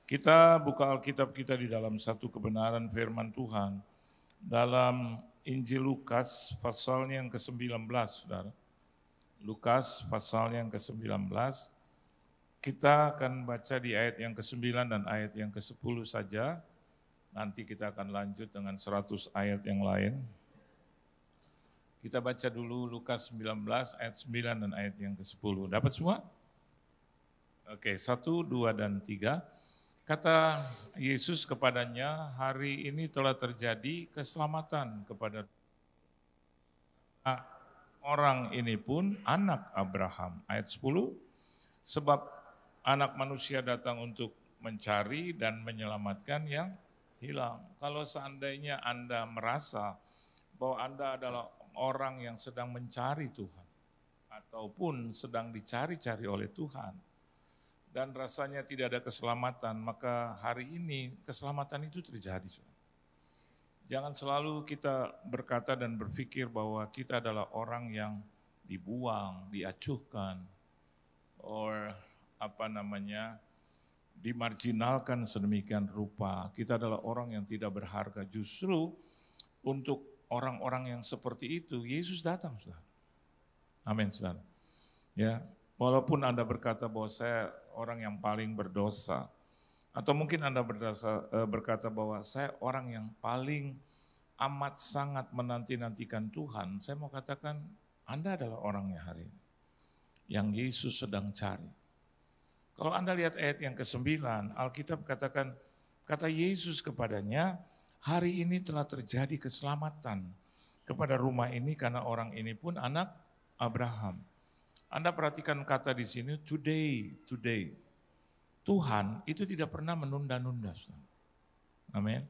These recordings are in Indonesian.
Kita buka Alkitab kita di dalam satu kebenaran firman Tuhan. Dalam Injil Lukas pasalnya yang ke-19, saudara. Lukas pasalnya yang ke-19, kita akan baca di ayat yang ke-9 dan ayat yang ke-10 saja. Nanti kita akan lanjut dengan 100 ayat yang lain. Kita baca dulu Lukas 19 ayat 9 dan ayat yang ke-10. Dapat semua? Oke, 1, 2, dan 3. Kata Yesus kepadanya, hari ini telah terjadi keselamatan kepada orang ini pun anak Abraham. Ayat 10, sebab anak manusia datang untuk mencari dan menyelamatkan yang hilang. Kalau seandainya Anda merasa bahwa Anda adalah orang yang sedang mencari Tuhan, ataupun sedang dicari-cari oleh Tuhan, dan rasanya tidak ada keselamatan, maka hari ini keselamatan itu terjadi. Jangan selalu kita berkata dan berpikir bahwa kita adalah orang yang dibuang, diacuhkan, or dimarginalkan sedemikian rupa. Kita adalah orang yang tidak berharga. Justru untuk orang-orang yang seperti itu, Yesus datang, saudara. Amin, saudara. Ya, walaupun Anda berkata bahwa saya orang yang paling berdosa, atau mungkin Anda berkata bahwa saya orang yang paling amat sangat menanti-nantikan Tuhan, saya mau katakan Anda adalah orangnya hari ini, yang Yesus sedang cari. Kalau Anda lihat ayat yang ke-9, Alkitab katakan, kata Yesus kepadanya, hari ini telah terjadi keselamatan kepada rumah ini karena orang ini pun anak Abraham. Anda perhatikan kata di sini, today. Tuhan itu tidak pernah menunda-nunda. Amin.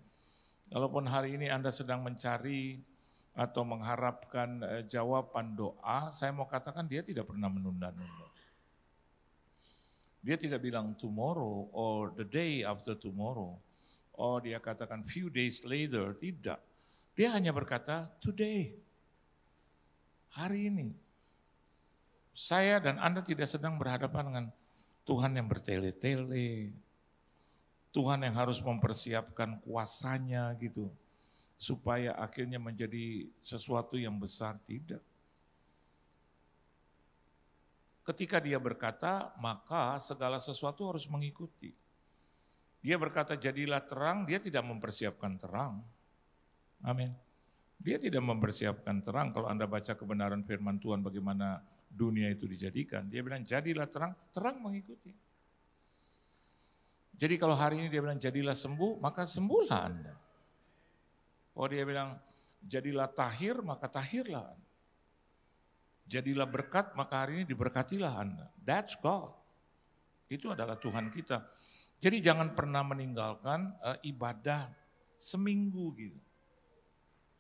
Kalaupun hari ini Anda sedang mencari atau mengharapkan jawaban doa, saya mau katakan dia tidak pernah menunda-nunda. Dia tidak bilang tomorrow or the day after tomorrow. Oh, dia katakan few days later, tidak. Dia hanya berkata today. Hari ini. Saya dan Anda tidak sedang berhadapan dengan Tuhan yang bertele-tele, Tuhan yang harus mempersiapkan kuasanya gitu, supaya akhirnya menjadi sesuatu yang besar, tidak. Ketika dia berkata, maka segala sesuatu harus mengikuti. Dia berkata jadilah terang, dia tidak mempersiapkan terang. Amin. Dia tidak mempersiapkan terang. Kalau Anda baca kebenaran firman Tuhan bagaimana dunia itu dijadikan, dia bilang jadilah terang, terang mengikuti. Jadi kalau hari ini dia bilang jadilah sembuh, maka sembuhlah Anda. Kalau dia bilang jadilah tahir, maka tahirlah Anda. Jadilah berkat, maka hari ini diberkatilah Anda. That's God. Itu adalah Tuhan kita. Jadi jangan pernah meninggalkan ibadah seminggu gitu.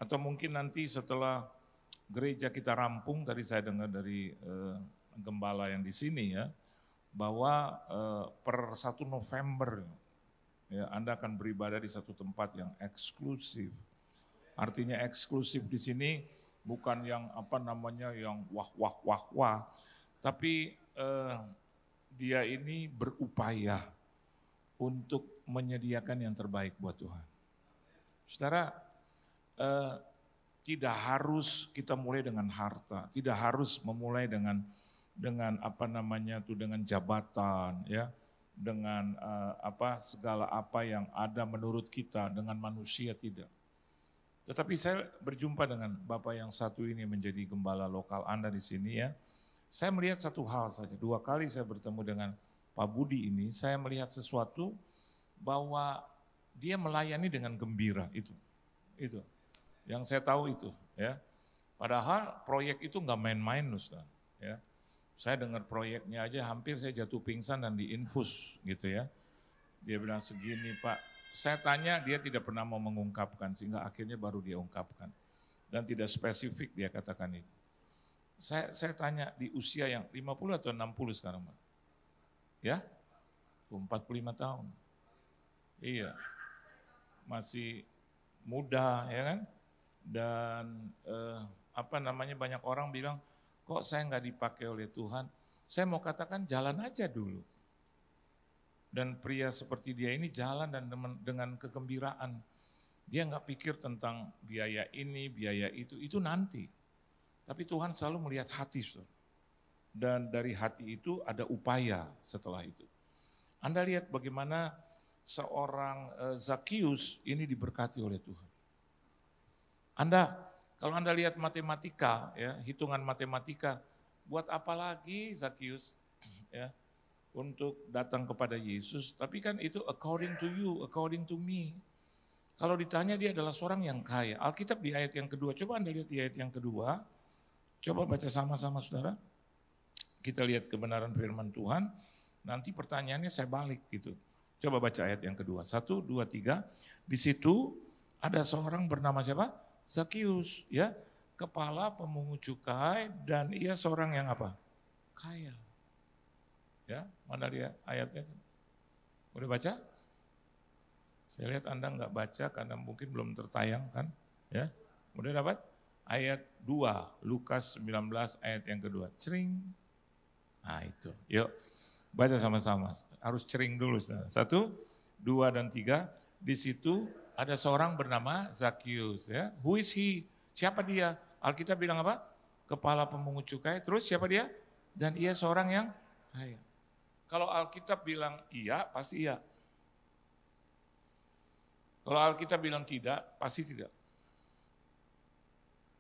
Atau mungkin nanti setelah gereja kita rampung, tadi saya dengar dari gembala yang di sini ya, bahwa per 1 November ya, Anda akan beribadah di satu tempat yang eksklusif. Artinya eksklusif di sini bukan yang yang wah, tapi dia ini berupaya untuk menyediakan yang terbaik buat Tuhan. Saudara, tidak harus kita mulai dengan harta, tidak harus memulai dengan dengan jabatan ya, dengan segala apa yang ada menurut kita dengan manusia, tidak. Tetapi saya berjumpa dengan Bapak yang satu ini menjadi gembala lokal Anda di sini ya. Saya melihat satu hal saja, 2 kali saya bertemu dengan Pak Budi ini, saya melihat sesuatu bahwa dia melayani dengan gembira itu. Yang saya tahu itu ya. Padahal proyek itu nggak main-main Ustaz ya. Saya dengar proyeknya aja hampir saya jatuh pingsan dan diinfus gitu ya. Dia bilang segini Pak, saya tanya dia tidak pernah mau mengungkapkan sehingga akhirnya baru dia ungkapkan. Dan tidak spesifik dia katakan itu. Saya tanya di usia yang 50 atau 60 sekarang Pak? Ya? 45 tahun. Iya. Masih muda ya kan? Dan banyak orang bilang, kok saya nggak dipakai oleh Tuhan? Saya mau katakan jalan aja dulu. Dan pria seperti dia ini jalan dan dengan kegembiraan. Dia nggak pikir tentang biaya ini, biaya itu nanti. Tapi Tuhan selalu melihat hati, saudara. Dan dari hati itu ada upaya setelah itu. Anda lihat bagaimana seorang Zakius ini diberkati oleh Tuhan. Kalau Anda lihat matematika, ya, hitungan matematika, buat apa lagi Zakius ya, untuk datang kepada Yesus? Tapi kan itu according to you, according to me. Kalau ditanya dia adalah seorang yang kaya. Alkitab di ayat yang kedua, coba Anda lihat di ayat yang kedua. Coba baca sama-sama saudara. Kita lihat kebenaran firman Tuhan. Nanti pertanyaannya saya balik gitu. Coba baca ayat yang kedua. 1, 2, 3. Di situ ada seorang bernama siapa? Zakius, ya, kepala pemungut cukai, dan ia seorang yang apa? Kaya. Ya, mana dia ayatnya? Udah baca? Saya lihat Anda enggak baca karena mungkin belum tertayang kan? Ya, udah dapat? Ayat 2, Lukas 19 ayat yang kedua. Cering. Nah itu, yuk baca sama-sama. Harus cering dulu. 1, 2, dan 3. Di situ ada seorang bernama Zakius. Ya. Who is he? Siapa dia? Alkitab bilang apa? Kepala pemungut cukai. Terus siapa dia? Dan ia seorang yang kaya. Kalau Alkitab bilang iya, pasti iya. Kalau Alkitab bilang tidak, pasti tidak.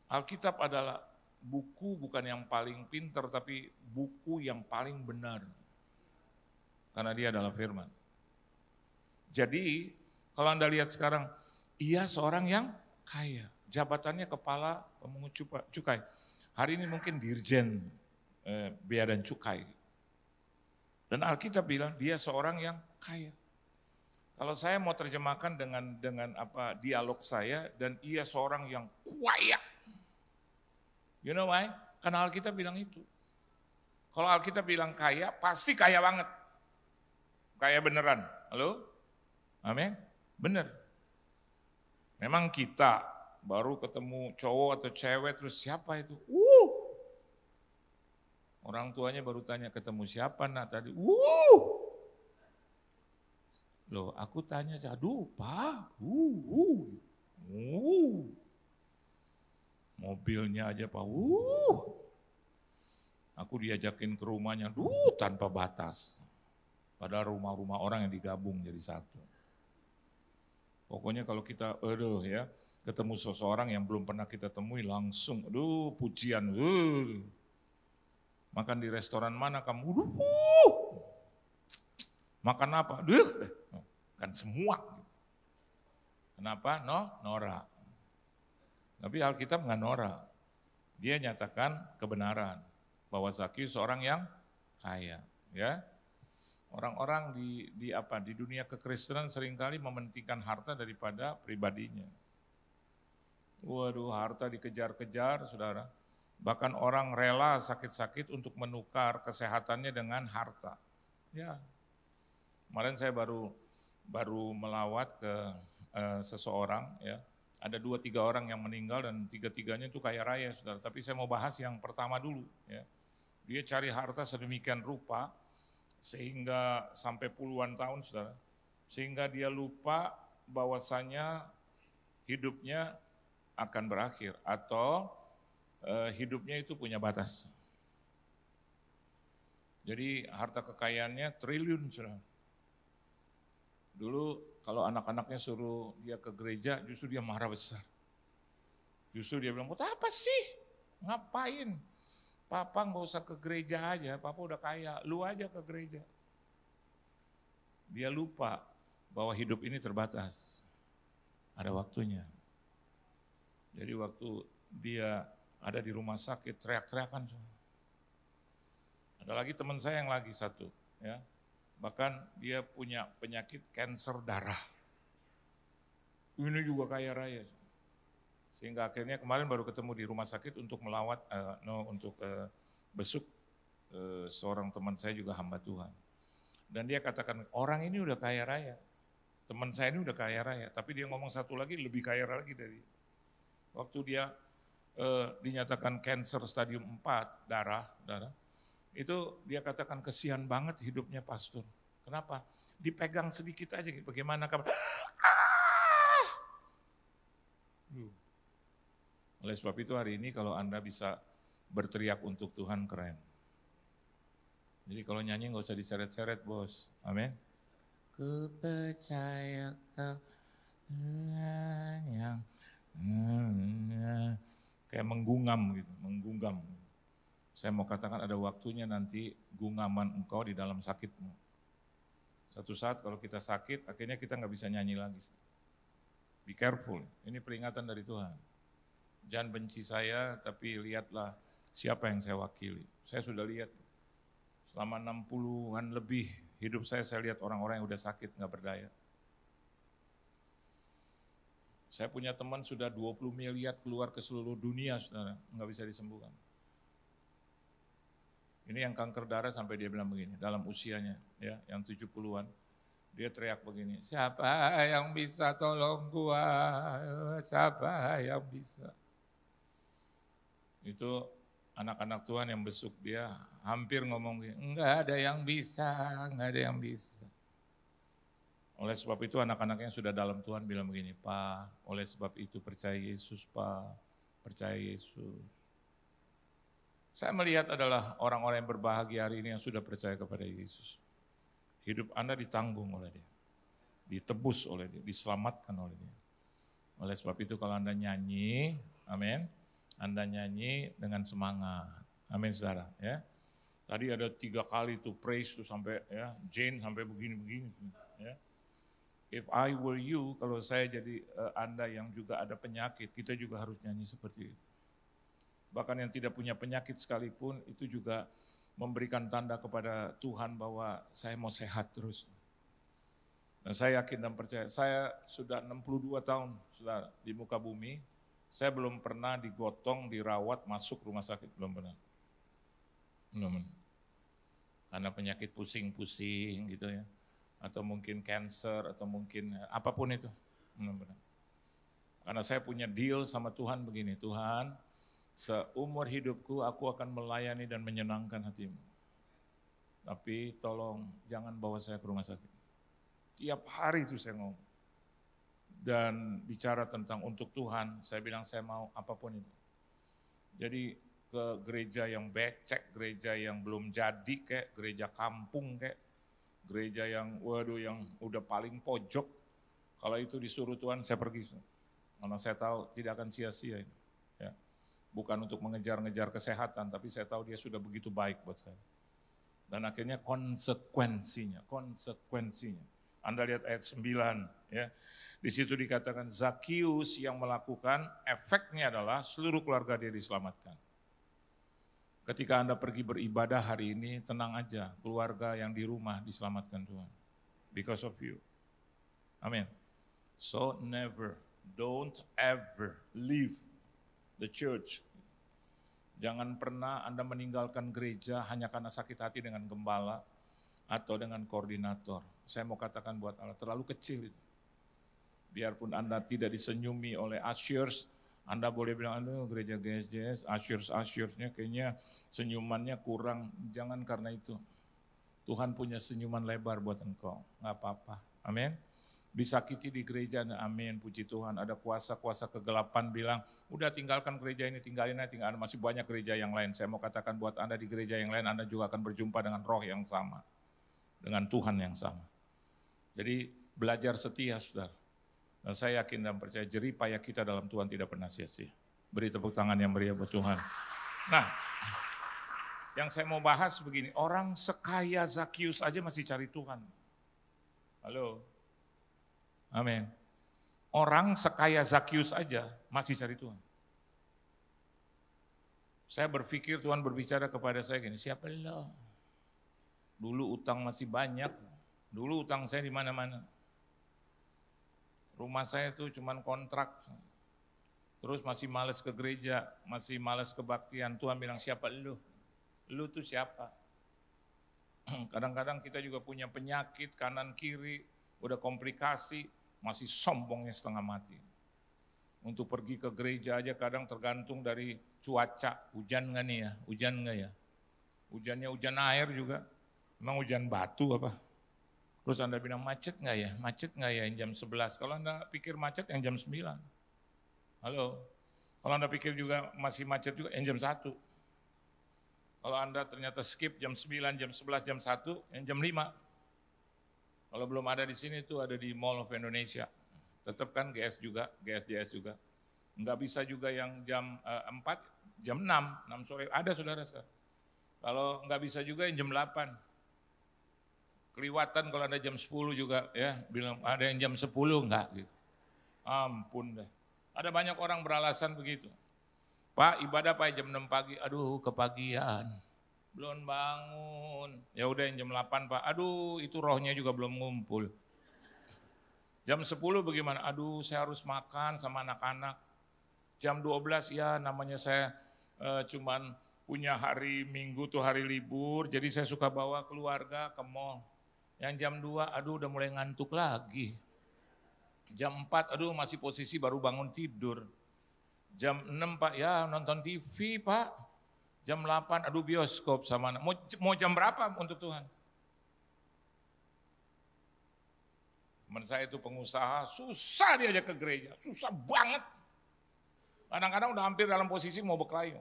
Alkitab adalah buku bukan yang paling pinter, tapi buku yang paling benar. Karena dia adalah firman. Jadi, kalau Anda lihat sekarang, ia seorang yang kaya. Jabatannya kepala pemungut cukai. Hari ini mungkin dirjen bea dan cukai. Dan Alkitab bilang dia seorang yang kaya. Kalau saya mau terjemahkan dengan apa dialog saya, dan ia seorang yang kaya. You know why? Karena Alkitab bilang itu. Kalau Alkitab bilang kaya, pasti kaya banget. Kaya beneran. Halo? Amin? Bener. Memang kita baru ketemu cowok atau cewek, terus siapa itu? Orang tuanya baru tanya ketemu siapa nak tadi? Loh, aku tanya, aduh Pak, mobilnya aja Pak, aku diajakin ke rumahnya, tanpa batas. Padahal rumah-rumah orang yang digabung jadi satu. Pokoknya kalau kita, ya, ketemu seseorang yang belum pernah kita temui langsung, pujian, makan di restoran mana kamu, makan apa, kan semua. Kenapa? Norak. Tapi Alkitab nggak norak. Dia nyatakan kebenaran bahwa Zakius seorang yang kaya, ya. Orang-orang di dunia kekristenan seringkali mementingkan harta daripada pribadinya. Waduh, harta dikejar-kejar, saudara. Bahkan orang rela sakit-sakit untuk menukar kesehatannya dengan harta. Ya, kemarin saya baru melawat ke seseorang, ya. Ada 2-3 orang yang meninggal dan 3-tiganya itu kaya raya, saudara. Tapi saya mau bahas yang pertama dulu, ya. Dia cari harta sedemikian rupa sehingga sampai puluhan tahun, saudara. Sehingga dia lupa bahwasanya hidupnya akan berakhir atau hidupnya itu punya batas. Jadi harta kekayaannya triliun, saudara. Dulu kalau anak-anaknya suruh dia ke gereja, justru dia marah besar. Justru dia bilang, buat apa sih? Ngapain? Papa nggak usah ke gereja aja, papa udah kaya, lu aja ke gereja. Dia lupa bahwa hidup ini terbatas. Ada waktunya. Jadi waktu dia ada di rumah sakit, teriak-teriakan. Ada lagi teman saya yang lagi satu, ya. Bahkan dia punya penyakit kanker darah. Ini juga kaya raya. Sehingga akhirnya kemarin baru ketemu di rumah sakit untuk melawat, untuk besuk seorang teman saya juga hamba Tuhan. Dan dia katakan, orang ini udah kaya raya. Teman saya ini udah kaya raya. Tapi dia ngomong satu lagi, lebih kaya lagi dari. Waktu dia dinyatakan kanker stadium 4 darah, itu dia katakan kesian banget hidupnya pastor. Kenapa? dipegang sedikit aja gitu. Bagaimana kabar? Oleh sebab itu hari ini kalau Anda bisa berteriak untuk Tuhan, keren. Jadi kalau nyanyi nggak usah diseret-seret, bos. Amin. Ku percaya kau yang kayak menggungam gitu, menggunggam. Saya mau katakan ada waktunya nanti gunggaman engkau di dalam sakitmu. Satu saat kalau kita sakit, akhirnya kita nggak bisa nyanyi lagi. Be careful, ini peringatan dari Tuhan. Jangan benci saya, tapi lihatlah siapa yang saya wakili. Saya sudah lihat, selama 60-an lebih hidup saya lihat orang-orang yang udah sakit, nggak berdaya. Saya punya teman sudah 20 miliar keluar ke seluruh dunia, saudara, nggak bisa disembuhkan. Ini yang kanker darah sampai dia bilang begini, dalam usianya, ya, yang 70-an, dia teriak begini, siapa yang bisa tolong gua, siapa yang bisa. Itu anak-anak Tuhan yang besuk dia, hampir ngomong begini, enggak ada yang bisa, enggak ada yang bisa. Oleh sebab itu anak-anak yang sudah dalam Tuhan bilang begini, Pak, oleh sebab itu percaya Yesus, Pak, percaya Yesus. Saya melihat adalah orang-orang yang berbahagia hari ini yang sudah percaya kepada Yesus. Hidup Anda ditanggung oleh Dia, ditebus oleh Dia, diselamatkan oleh Dia. Oleh sebab itu kalau Anda nyanyi, amin, Anda nyanyi dengan semangat, amin saudara. Ya. Tadi ada 3 kali tuh praise tuh sampai ya Jane sampai begini-begini. Ya. If I were you, kalau saya jadi Anda yang juga ada penyakit, kita juga harus nyanyi seperti itu. Bahkan yang tidak punya penyakit sekalipun, itu juga memberikan tanda kepada Tuhan bahwa saya mau sehat terus. Dan saya yakin dan percaya, saya sudah 62 tahun sudah di muka bumi, saya belum pernah digotong, dirawat, masuk rumah sakit, belum pernah. Belum pernah. Karena penyakit pusing-pusing gitu ya. Atau mungkin cancer, atau mungkin apapun itu. Belum pernah. Karena saya punya deal sama Tuhan begini, Tuhan, seumur hidupku aku akan melayani dan menyenangkan hatimu. Tapi tolong jangan bawa saya ke rumah sakit. Tiap hari itu saya ngomong. Dan bicara tentang untuk Tuhan, saya bilang saya mau apapun itu. Jadi ke gereja yang becek, gereja yang belum jadi kayak, gereja kampung kayak, gereja yang yang udah paling pojok, kalau itu disuruh Tuhan saya pergi. Karena saya tahu tidak akan sia-sia ini. Ya. Bukan untuk mengejar-ngejar kesehatan, tapi saya tahu dia sudah begitu baik buat saya. Dan akhirnya konsekuensinya. Anda lihat ayat 9, ya. Di situ dikatakan Zakius yang melakukan, efeknya adalah seluruh keluarga dia diselamatkan. Ketika Anda pergi beribadah hari ini, tenang aja, keluarga yang di rumah diselamatkan Tuhan. Because of you. Amin. So don't ever leave the church. Jangan pernah Anda meninggalkan gereja hanya karena sakit hati dengan gembala atau dengan koordinator. Saya mau katakan buat Allah, terlalu kecil itu. Biarpun Anda tidak disenyumi oleh ushers, Anda boleh bilang, aduh gereja GSJS, ushersnya kayaknya senyumannya kurang. Jangan karena itu. Tuhan punya senyuman lebar buat engkau, nggak apa-apa. Amin. Disakiti di gereja, amin, puji Tuhan. Ada kuasa-kuasa kegelapan bilang, udah tinggalkan gereja ini, tinggalin aja, masih banyak gereja yang lain. Saya mau katakan buat Anda di gereja yang lain, Anda juga akan berjumpa dengan roh yang sama, dengan Tuhan yang sama. Jadi belajar setia, saudara. Dan saya yakin dan percaya jerih payah kita dalam Tuhan tidak pernah sia-sia. Beri tepuk tangan yang meriah buat Tuhan. Nah, yang saya mau bahas begini, orang sekaya Zakius aja masih cari Tuhan. Halo. Amin. Orang sekaya Zakius aja masih cari Tuhan. Saya berpikir Tuhan berbicara kepada saya gini, siapa lo? Dulu utang masih banyak, dulu utang saya di mana-mana. Rumah saya itu cuman kontrak, terus masih malas ke gereja, masih malas kebaktian. Tuhan bilang siapa lo? Lo tuh siapa? Kadang-kadang kita juga punya penyakit kanan kiri, udah komplikasi, masih sombongnya setengah mati. Untuk pergi ke gereja aja kadang tergantung dari cuaca, hujan nggak nih ya, hujan nggak ya? Hujannya hujan air juga, emang hujan batu apa? Terus Anda bilang macet nggak ya? Macet nggak ya yang jam 11? Kalau Anda pikir macet yang jam 9. Halo? Kalau Anda pikir juga masih macet juga yang jam 1. Kalau Anda ternyata skip jam 9, jam 11, jam 1, yang jam 5. Kalau belum ada di sini itu ada di Mall of Indonesia. Tetap kan GSJS juga. Enggak bisa juga yang jam 4, jam 6 sore. Ada saudara sekarang. Kalau enggak bisa juga yang jam 8. Keliwatan kalau ada jam 10 juga ya, bilang ada yang jam 10 enggak gitu. Ampun deh. Ada banyak orang beralasan begitu. Pak, ibadah Pak jam 6 pagi, aduh kepagian, belum bangun. Ya udah yang jam 8 Pak, aduh itu rohnya juga belum ngumpul. Jam 10 bagaimana? Aduh saya harus makan sama anak-anak. Jam 12 ya namanya saya cuman punya hari Minggu tuh hari libur, jadi saya suka bawa keluarga ke mall. Yang jam 2, aduh udah mulai ngantuk lagi. Jam 4, aduh masih posisi baru bangun tidur. Jam 6 Pak, ya nonton TV Pak. Jam 8, aduh bioskop sama anak. Mau jam berapa untuk Tuhan? Teman saya itu pengusaha, susah diajak ke gereja, susah banget. Kadang-kadang udah hampir dalam posisi mau berkelahi.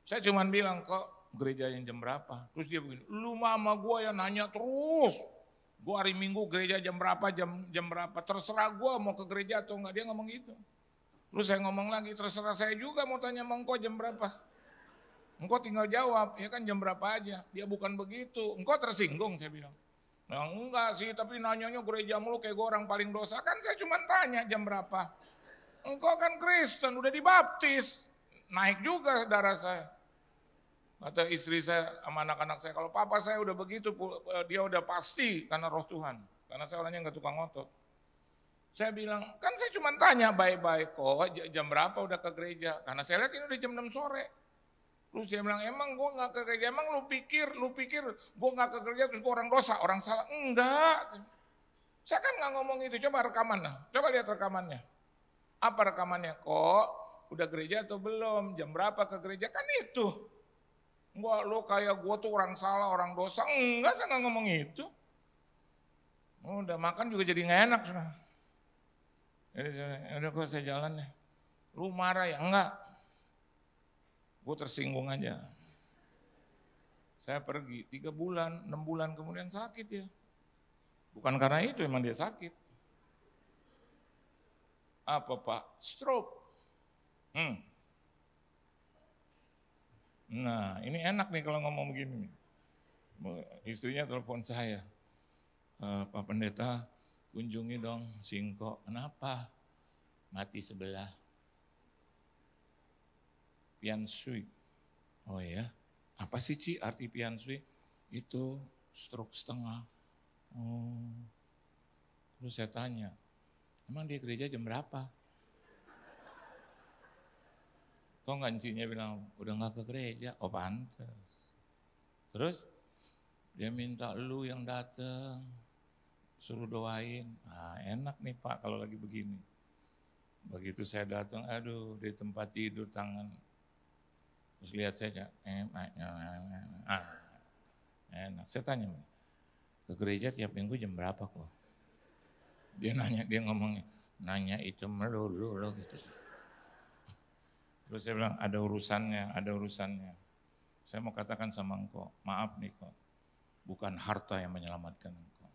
Saya cuma bilang, kok gereja yang jam berapa? Terus dia begini, lu mama gua yang nanya terus. Gua hari Minggu gereja jam berapa, jam berapa. Terserah gua mau ke gereja atau enggak, dia ngomong gitu. Terus saya ngomong lagi, terserah saya juga mau tanya sama engkau jam berapa. Engkau tinggal jawab, ya kan jam berapa aja. Dia bukan begitu, engkau tersinggung saya bilang. Nah enggak sih, tapi nanyanya gereja mulu kayak gue orang paling dosa. Kan saya cuma tanya jam berapa. Engkau kan Kristen, udah dibaptis. Naik juga darah saya. Kata istri saya sama anak-anak saya, kalau papa saya udah begitu, dia udah pasti karena roh Tuhan. Karena saya orangnya enggak tukang ngotot. Saya bilang, kan saya cuma tanya baik-baik kok, jam berapa udah ke gereja. Karena saya lihat ini udah jam 6 sore. Terus dia bilang, emang gue gak ke gereja, emang lu pikir gue gak ke gereja terus gue orang dosa, orang salah. Enggak. Saya kan gak ngomong itu, coba rekamannya, coba lihat rekamannya. Apa rekamannya? Kok udah gereja atau belum? Jam berapa ke gereja? Kan itu. Enggak, lu kayak gue tuh orang salah, orang dosa. Enggak, saya gak ngomong itu. Udah makan juga jadi gak enak. Jadi udah kok saya jalan ya. Lu marah ya? Enggak. Gue tersinggung aja. Saya pergi 3 bulan, 6 bulan kemudian sakit ya. Bukan karena itu emang dia sakit. Apa Pak? Stroke. Nah ini enak nih kalau ngomong begini. Istrinya telepon saya. Pak Pendeta, kunjungi dong Singko. Kenapa? Mati sebelah. Pian sui. Oh ya, apa sih Ci arti pian sui? Itu stroke setengah. Oh. Terus saya tanya, emang dia gereja jam berapa? Kok nggak Cinya bilang, udah nggak ke gereja? Oh pantes. Terus dia minta lu yang datang, suruh doain. Nah, enak nih Pak kalau lagi begini. Begitu saya datang, aduh di tempat tidur tangan. Terus lihat saya, enak. Saya tanya, ke gereja tiap minggu jam berapa kok? Dia nanya, dia ngomongnya, nanya itu melulu loh gitu. Terus saya bilang, ada urusannya. Saya mau katakan sama engkau, maaf nih kok, bukan harta yang menyelamatkan engkau.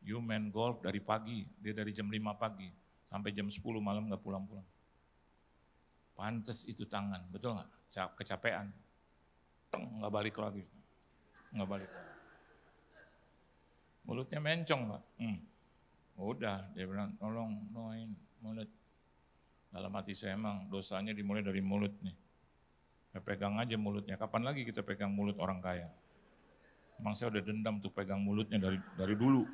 You main golf dari pagi, dia dari jam 5 pagi, sampai jam 10 malam gak pulang-pulang. Pantes itu tangan, betul gak? Kecapean, gak balik lagi. Gak balik. Mulutnya mencong Pak. Udah, dia bilang tolong doain mulut. Dalam hati saya emang dosanya dimulai dari mulut nih. Ya, pegang aja mulutnya, kapan lagi kita pegang mulut orang kaya? Emang saya udah dendam tuh pegang mulutnya dari dulu.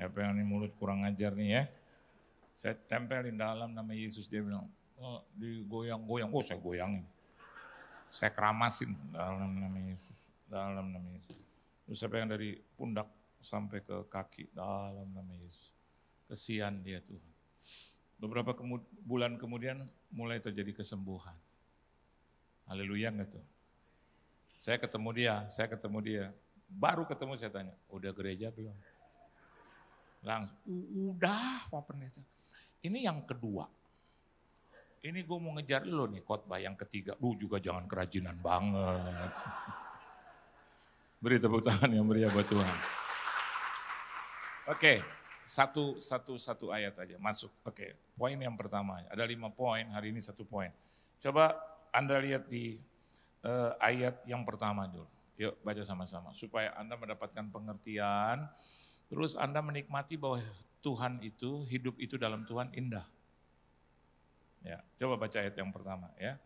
Ya pegang nih mulut kurang ajar nih ya. Saya tempelin dalam nama Yesus, dia bilang, oh, digoyang-goyang, oh saya goyangin. Saya keramasin dalam nama Yesus, Terus saya pegang dari pundak sampai ke kaki dalam nama Yesus. Kesian dia Tuhan. Beberapa bulan kemudian mulai terjadi kesembuhan. Haleluya enggak tuh? Saya ketemu dia Baru ketemu saya tanya, udah gereja belum? Langsung, udah Pak Pendeta. Ini yang kedua. Ini gue mau ngejar lo nih khotbah yang ketiga. Lu juga jangan kerajinan banget. Beri tepuk tangan yang meriah buat Tuhan. Oke, satu ayat aja masuk. Oke, poin yang pertama. Ada 5 poin, hari ini 1 poin. Coba Anda lihat di ayat yang pertama dulu. Yuk baca sama-sama. Supaya Anda mendapatkan pengertian. Terus Anda menikmati bahwa Tuhan itu, hidup itu dalam Tuhan indah. Ya, coba baca ayat yang pertama ya.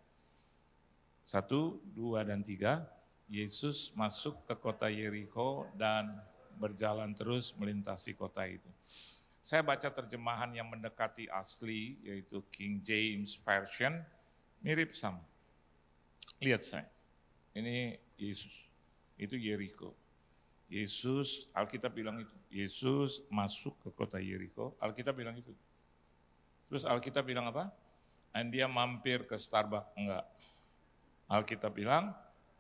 1, 2, dan 3. Yesus masuk ke kota Yeriko dan berjalan terus melintasi kota itu. Saya baca terjemahan yang mendekati asli, yaitu King James Version, mirip sama. Lihat saya, ini Yesus, itu Yeriko. Yesus, Alkitab bilang itu, Yesus masuk ke kota Yeriko, Alkitab bilang itu. Terus Alkitab bilang apa? Dan dia mampir ke Starbucks, enggak. Alkitab bilang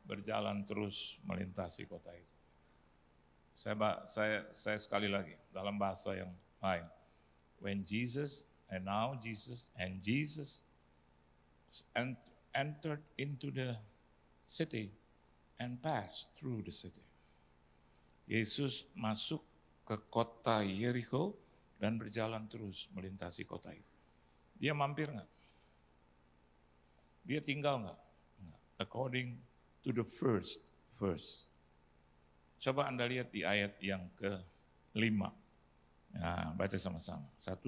berjalan terus melintasi kota itu. Saya sekali lagi dalam bahasa yang lain. When Jesus and Jesus entered into the city and passed through the city. Yesus masuk ke kota Yeriko dan berjalan terus melintasi kota itu. Dia mampir enggak? Dia tinggal enggak? According to the first verse. Coba Anda lihat di ayat yang ke-5. Nah, baca sama-sama. 1,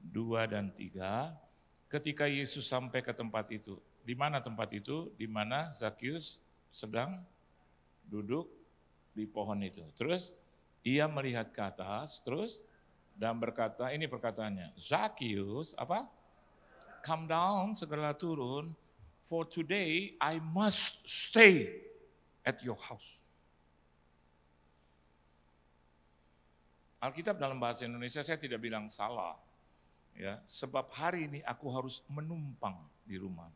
2, dan 3. Ketika Yesus sampai ke tempat itu. Di mana tempat itu? Di mana Zakius sedang duduk di pohon itu. Terus ia melihat ke atas, terus dan berkata, ini perkataannya, Zakius, apa? Come down, segera turun, for today I must stay at your house. Alkitab dalam bahasa Indonesia saya tidak bilang salah, ya, sebab hari ini aku harus menumpang di rumah.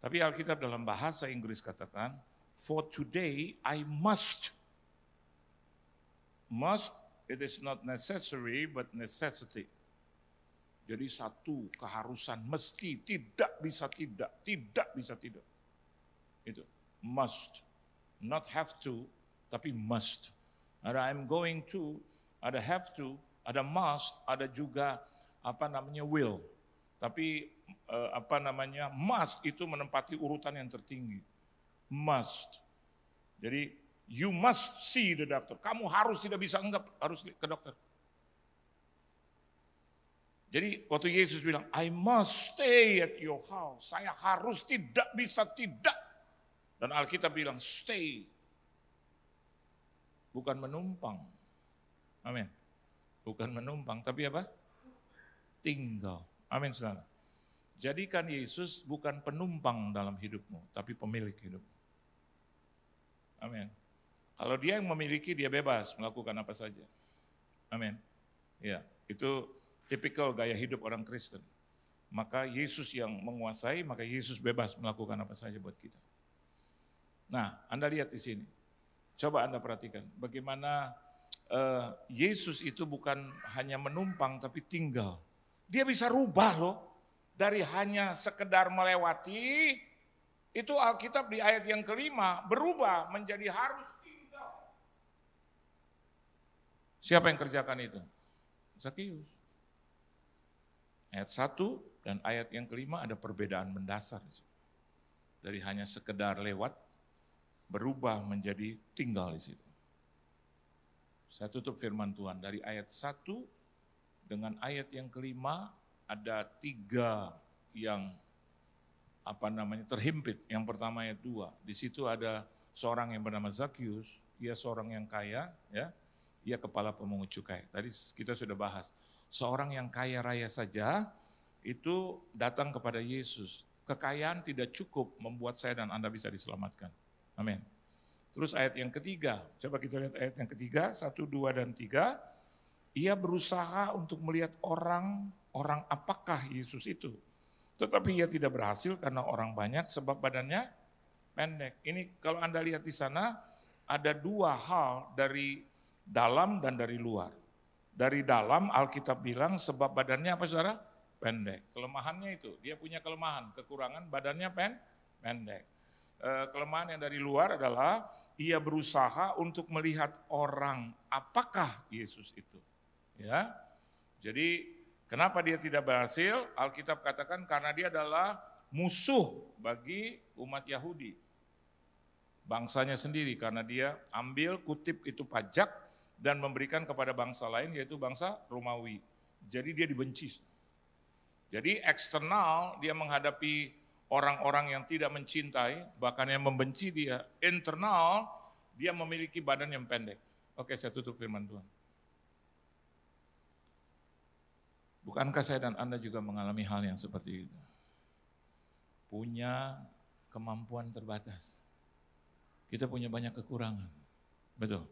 Tapi Alkitab dalam bahasa Inggris katakan, for today I must. Must, it is not necessary but necessity. Jadi satu keharusan, mesti, tidak bisa tidak bisa tidak. Itu, must. Not have to, tapi must. Ada I'm going to, ada have to, ada must, ada juga will. Tapi must itu menempati urutan yang tertinggi. Must. Jadi you must see the doctor. Kamu harus tidak bisa enggak harus ke dokter. Jadi waktu Yesus bilang, I must stay at your house. Saya harus tidak bisa tidak. Dan Alkitab bilang, stay. Bukan menumpang. Amin. Bukan menumpang, tapi apa? Tinggal. Amin, saudara. Jadikan Yesus bukan penumpang dalam hidupmu, tapi pemilik hidupmu. Amin. Kalau dia yang memiliki, dia bebas melakukan apa saja. Amin. Ya, itu tipikal gaya hidup orang Kristen. Maka Yesus yang menguasai, maka Yesus bebas melakukan apa saja buat kita. Nah, Anda lihat di sini. Coba Anda perhatikan bagaimana Yesus itu bukan hanya menumpang tapi tinggal. Dia bisa rubah loh. Dari hanya sekedar melewati, itu Alkitab di ayat yang ke-5 berubah menjadi harus tinggal. Siapa yang kerjakan itu? Zakius. Ayat 1 dan ayat yang ke-5 ada perbedaan mendasar. Dari hanya sekedar lewat, berubah menjadi tinggal di situ. Saya tutup firman Tuhan. Dari ayat 1 dengan ayat yang ke-5 ada 3 yang terhimpit. Yang pertama ayat 2. Di situ ada seorang yang bernama Zakius, dia seorang yang kaya, ya. Dia kepala pemungut cukai. Tadi kita sudah bahas. Seorang yang kaya raya saja itu datang kepada Yesus. Kekayaan tidak cukup membuat saya dan Anda bisa diselamatkan. Amin. Terus ayat yang ketiga, coba kita lihat ayat yang ketiga, 1, 2, dan 3. Ia berusaha untuk melihat orang apakah Yesus itu. Tetapi ia tidak berhasil karena orang banyak sebab badannya pendek. Ini kalau Anda lihat di sana, ada dua hal dari dalam dan dari luar. Dari dalam Alkitab bilang sebab badannya apa saudara? Pendek. Kelemahannya itu, dia punya kelemahan, kekurangan badannya pendek. Kelemahan yang dari luar adalah ia berusaha untuk melihat orang apakah Yesus itu. Ya. Jadi kenapa dia tidak berhasil? Alkitab katakan karena dia adalah musuh bagi umat Yahudi. Bangsanya sendiri karena dia ambil kutip itu pajak dan memberikan kepada bangsa lain yaitu bangsa Romawi. Jadi dia dibenci. Jadi eksternal dia menghadapi orang-orang yang tidak mencintai, bahkan yang membenci dia. Internal dia memiliki badan yang pendek. Oke, saya tutup firman Tuhan. Bukankah saya dan Anda juga mengalami hal yang seperti itu? Punya kemampuan terbatas. Kita punya banyak kekurangan. Betul.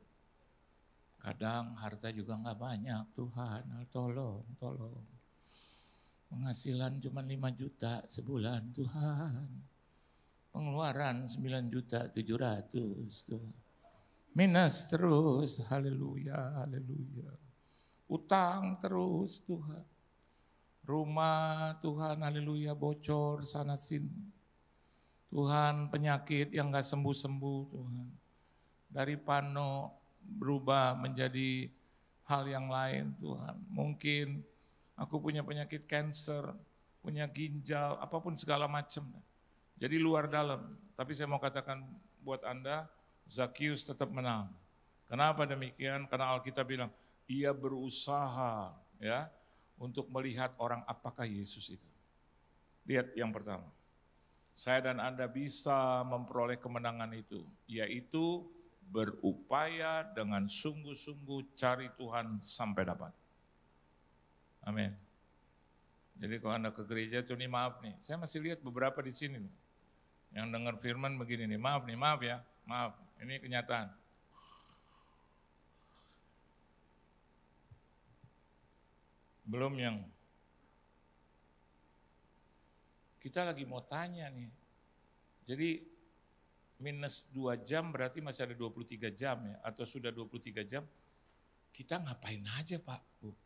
Kadang harta juga enggak banyak, Tuhan, tolong. Penghasilan cuma 5 juta sebulan, Tuhan. Pengeluaran 9.700.000, Tuhan. Minus terus, haleluya. Utang terus, Tuhan. Rumah, Tuhan, haleluya, bocor sana sini. Tuhan, penyakit yang enggak sembuh-sembuh, Tuhan. Dari pano berubah menjadi hal yang lain, Tuhan. Mungkin aku punya penyakit kanker, punya ginjal, apapun segala macam. Jadi luar dalam. Tapi saya mau katakan buat Anda, Zakius tetap menang. Kenapa demikian? Karena Alkitab bilang, ia berusaha ya untuk melihat orang apakah Yesus itu. Lihat yang pertama. Saya dan Anda bisa memperoleh kemenangan itu, yaitu berupaya dengan sungguh-sungguh cari Tuhan sampai dapat. Amin. Jadi kalau Anda ke gereja itu nih maaf nih, saya masih lihat beberapa di sini nih, yang dengar firman begini nih, maaf ya, ini kenyataan. Belum yang, kita lagi mau tanya nih, jadi minus 2 jam berarti masih ada 23 jam ya, atau sudah 23 jam, kita ngapain aja Pak, Bu?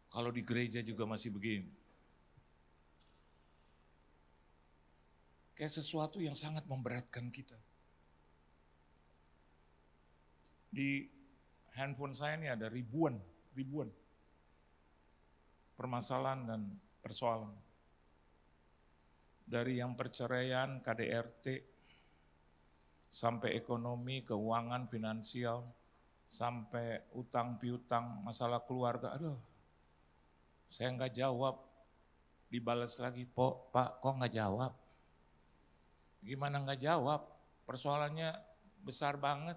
Kalau di gereja juga masih begini. Kayak sesuatu yang sangat memberatkan kita. Di handphone saya ini ada ribuan permasalahan dan persoalan. Dari yang perceraian, KDRT, sampai ekonomi, keuangan, finansial, sampai utang piutang, masalah keluarga. Aduh, saya nggak jawab, dibalas lagi, Pak, kok nggak jawab? Gimana nggak jawab? Persoalannya besar banget.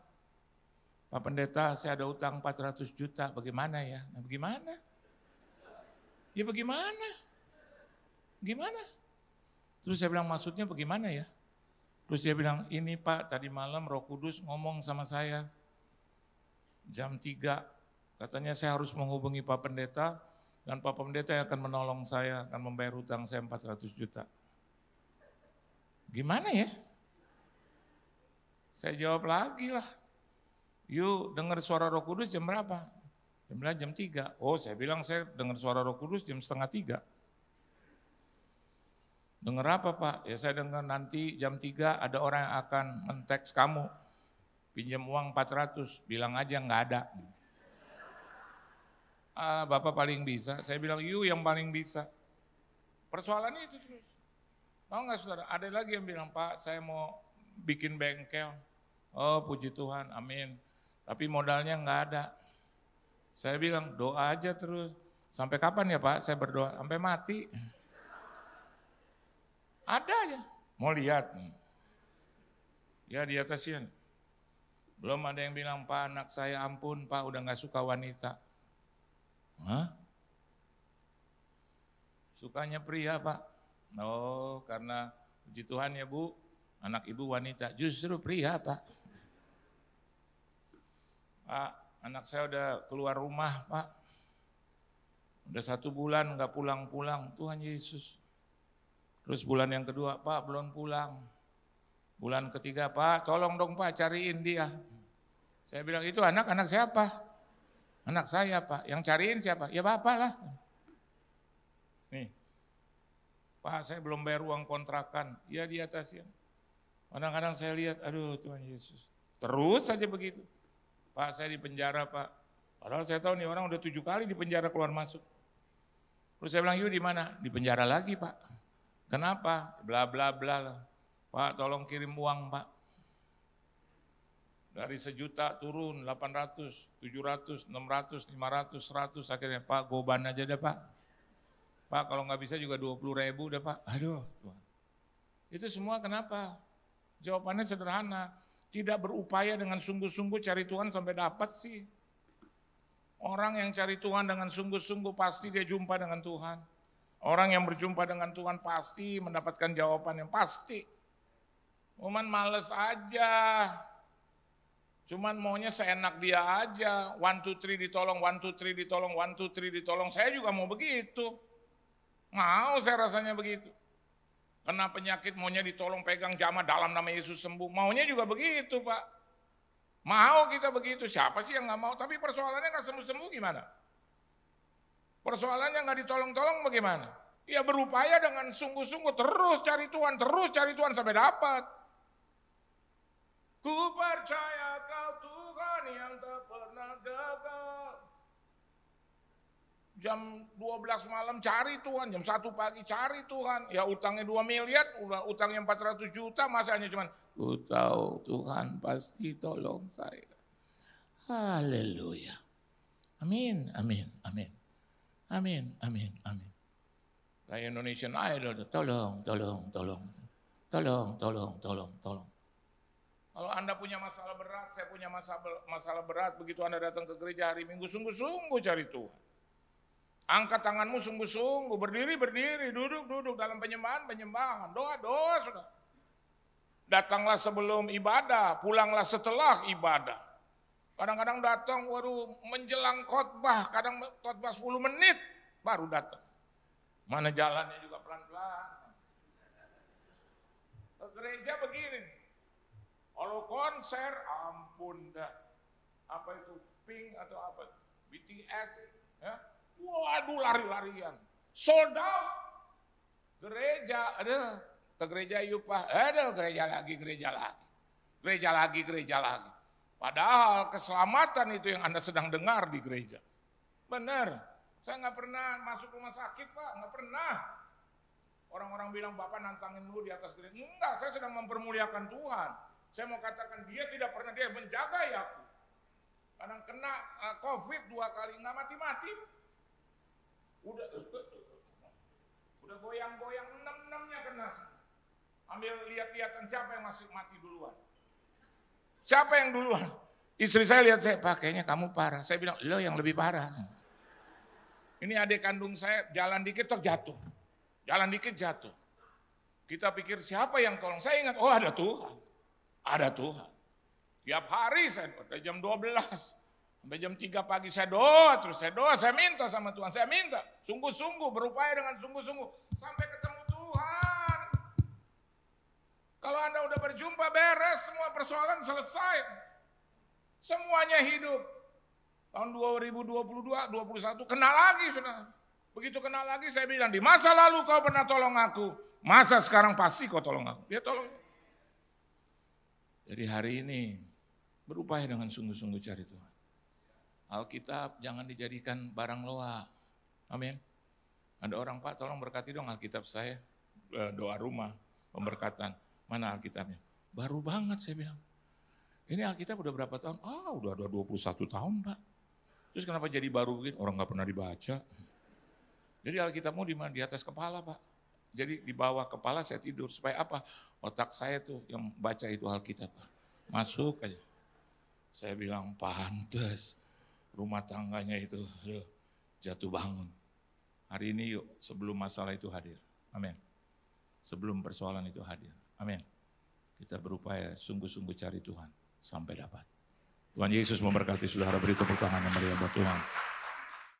Pak Pendeta, saya ada utang 400 juta, bagaimana ya? Nah, bagaimana? Ya bagaimana? Gimana? Terus saya bilang, maksudnya bagaimana ya? Terus dia bilang, ini Pak, tadi malam Roh Kudus ngomong sama saya, jam 3, katanya saya harus menghubungi Pak Pendeta, dan Pak Pendeta yang akan menolong saya, akan membayar hutang saya 400 juta. Gimana ya? Saya jawab lagi lah, yuk dengar suara Roh Kudus jam berapa? Dia bilang jam 3. Oh, saya bilang saya dengar suara Roh Kudus jam 2:30. Dengar apa Pak? Ya saya dengar nanti jam 3 ada orang yang akan men-teks kamu, pinjam uang 400, bilang aja nggak ada. Bapak paling bisa, saya bilang you yang paling bisa. Persoalannya itu terus. Tahu nggak saudara, ada lagi yang bilang Pak saya mau bikin bengkel. Oh puji Tuhan, amin. Tapi modalnya nggak ada. Saya bilang doa aja terus. Sampai kapan ya Pak saya berdoa? Sampai mati. Ada ya, mau lihat. Ya di atasnya. Belum ada yang bilang, Pak anak saya ampun Pak udah gak suka wanita. Hah? Sukanya pria Pak? Oh karena puji Tuhan ya Bu, anak ibu wanita. Justru pria Pak. Pak anak saya udah keluar rumah Pak. Udah 1 bulan gak pulang-pulang, Tuhan Yesus. Terus bulan yang kedua, Pak belum pulang. Bulan ketiga, Pak, tolong dong Pak cariin dia. Saya bilang, itu anak siapa? Anak saya Pak, yang cariin siapa? Ya Bapak lah. Nih, Pak saya belum bayar uang kontrakan, ya di atasnya. Kadang-kadang saya lihat, aduh Tuhan Yesus, terus saja begitu. Pak saya di penjara Pak, padahal saya tahu nih orang udah 7 kali di penjara keluar masuk. Terus saya bilang, yuk di mana? Di penjara lagi Pak. Kenapa? Bla bla bla lah. Pak tolong kirim uang Pak. Dari 1 juta turun 800, 700, 600, 500, 100, akhirnya Pak goban aja deh Pak. Pak kalau nggak bisa juga 20.000 deh Pak. Aduh Tuhan. Itu semua kenapa? Jawabannya sederhana. Tidak berupaya dengan sungguh-sungguh cari Tuhan sampai dapat sih. Orang yang cari Tuhan dengan sungguh-sungguh pasti dia jumpa dengan Tuhan. Orang yang berjumpa dengan Tuhan pasti mendapatkan jawaban yang pasti. Cuman males aja. Cuman maunya seenak dia aja. 1, 2, 3 ditolong, 1, 2, 3 ditolong, 1, 2, 3 ditolong. Saya juga mau begitu. Mau saya rasanya begitu. Kena penyakit maunya ditolong pegang jamah dalam nama Yesus sembuh. Maunya juga begitu Pak. Mau kita begitu. Siapa sih yang gak mau? Tapi persoalannya gak sembuh-sembuh gimana? Persoalannya gak ditolong-tolong bagaimana? Ya berupaya dengan sungguh-sungguh terus cari Tuhan sampai dapat. Ku percaya Kau Tuhan yang tak pernah gagal. Jam 12 malam cari Tuhan, jam 1 pagi cari Tuhan. Ya utangnya 2 miliar, udah utangnya 400 juta, masanya cuman, ku tahu Tuhan pasti tolong saya. Haleluya. Amin, amin, amin. Amin, amin, amin. Kayak Indonesian Idol, tolong. Kalau Anda punya masalah berat, saya punya masalah berat, begitu Anda datang ke gereja hari Minggu, sungguh-sungguh cari Tuhan. Angkat tanganmu sungguh-sungguh, berdiri, duduk dalam penyembahan, doa sudah. Datanglah sebelum ibadah, pulanglah setelah ibadah. Kadang-kadang datang, waduh menjelang khotbah, kadang khotbah 10 menit baru datang. Mana jalannya juga pelan-pelan. Ke gereja begini nih. Kalau konser, ampun dah. Apa itu, Pink atau apa, BTS, ya. Waduh lari-larian. Sold out. Gereja, ada. Ke gereja yuk Pak, ada gereja lagi. Padahal keselamatan itu yang Anda sedang dengar di gereja. Benar. Saya nggak pernah masuk rumah sakit Pak, nggak pernah. Orang-orang bilang Bapak nantangin dulu di atas gereja. Enggak, saya sedang mempermuliakan Tuhan. Saya mau katakan dia tidak pernah, dia menjaga ya aku. Kadang kena COVID 2 kali, nggak mati-mati. Udah goyang-goyang, 6-6-nya kena. Ambil lihat-lihatan siapa yang masih mati duluan. Siapa yang duluan? Istri saya lihat saya, Pak kayaknya kamu parah. Saya bilang, lo yang lebih parah. Ini adik kandung saya, jalan dikit jatuh. Kita pikir siapa yang tolong? Saya ingat, oh ada Tuhan. Tiap hari saya doa, dari jam 12 sampai jam 3 pagi saya doa, saya minta sama Tuhan, saya minta sungguh-sungguh, berupaya dengan sungguh-sungguh sampai ketemu Tuhan. Kalau Anda udah berjumpa beres, semua persoalan selesai. Semuanya hidup. Tahun 2022, 2021 kenal lagi sudah. Begitu kenal lagi saya bilang, di masa lalu kau pernah tolong aku, masa sekarang pasti kau tolong aku. Dia tolong. Jadi hari ini berupaya dengan sungguh-sungguh cari Tuhan. Alkitab jangan dijadikan barang loa. Amin. Ada orang, Pak tolong berkati dong Alkitab saya. Doa rumah, pemberkatan. Mana Alkitabnya? Baru banget saya bilang. Ini Alkitab udah berapa tahun? Udah 21 tahun Pak. Terus kenapa jadi baru begini? Orang gak pernah dibaca. Jadi Alkitabmu di mana? Di atas kepala Pak. Jadi di bawah kepala saya tidur. Supaya apa? Otak saya tuh yang baca itu Alkitab. Masuk aja. Saya bilang pantes. Rumah tangganya itu jatuh bangun. Hari ini yuk sebelum masalah itu hadir. Amin. Sebelum persoalan itu hadir. Amin. Kita berupaya sungguh-sungguh cari Tuhan sampai dapat. Tuhan Yesus memberkati saudara, beri tepuk tangan yang meriah buat Tuhan.